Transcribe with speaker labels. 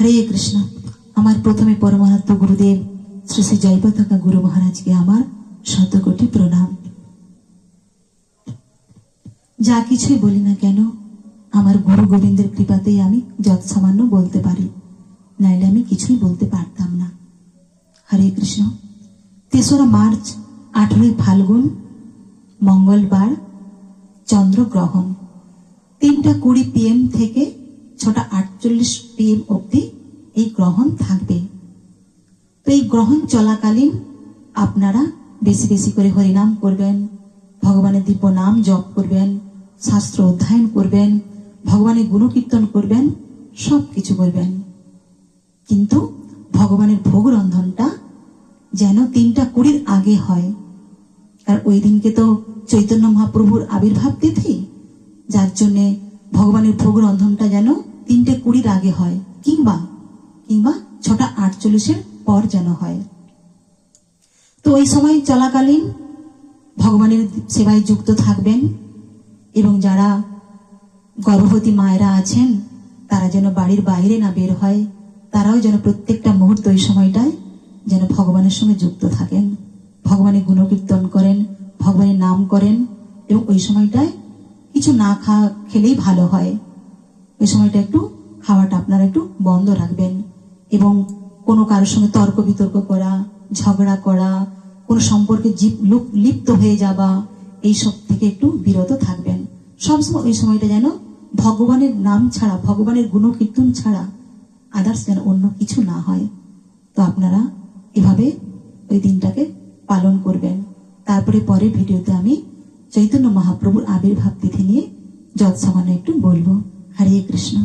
Speaker 1: হরে কৃষ্ণ। আমার প্রথমে পরমানন্দ গুরুদেব শ্রী শ্রী জয়পতাকা গুরু মহারাজকে আমার শতকোটি প্রণাম। যা কিছুই বলি না কেন আমার গুরু গোবিন্দের কৃপাতেই আমি যত সামান্য বলতে পারি, নাইলে আমি কিছুই বলতে পারতাম না। হরে কৃষ্ণ। ৩রা মার্চ 18 ফাল্গুন মঙ্গলবার, চন্দ্রগ্রহণ 3:20 PM থেকে 6:48 PM অবধি এই গ্রহণ থাকবে। তো এই গ্রহণ চলাকালীন আপনারা বেশি বেশি করে হরিনাম করবেন, ভগবানের দিব্য নাম জপ করবেন, শাস্ত্র অধ্যয়ন করবেন, ভগবানের গুণকীর্তন করবেন, সব কিছু করবেন। কিন্তু ভগবানের ভোগ রন্ধনটা যেন 3:20 আগে হয়। আর ওই দিনকে তো চৈতন্য মহাপ্রভুর আবির্ভাব তিথি, যার জন্যে ভগবানের ভোগ রন্ধনটা যেন 3:20 আগে হয়, কিংবা 6:48 পর যেন হয়। তো ওই সময় চলাকালীন ভগবানের সেবায় যুক্ত থাকবেন, এবং যারা গর্ভবতী মায়েরা আছেন তারা যেন বাড়ির বাইরে না বের হয়, তারাও যেন প্রত্যেকটা মুহূর্ত ওই সময়টায় যেন ভগবানের সঙ্গে যুক্ত থাকেন, ভগবানের গুণকীর্তন করেন, ভগবানের নাম করেন। এবং ওই সময়টায় কিছু না খেলেই ভালো হয়। ওই সময়টা একটু খাওয়াটা আপনারা একটু বন্ধ রাখবেন, এবং কোনো কারোর সঙ্গে তর্ক বিতর্ক করা, ঝগড়া করা, কোনো সম্পর্কে লিপ্ত হয়ে যাওয়া, এইসব থেকে একটু বিরত থাকবেন। সবসময় ওই সময়টা যেন ভগবানের নাম ছাড়া, ভগবানের গুণকীর্তন ছাড়া আদার্স যেন অন্য কিছু না হয়। তো আপনারা এভাবে ওই দিনটাকে পালন করবেন। তারপরে পরের ভিডিওতে আমি চৈতন্য মহাপ্রভুর আবির্ভাব তিথি নিয়ে যৎসামান্য একটু বলবো। হরে কৃষ্ণ।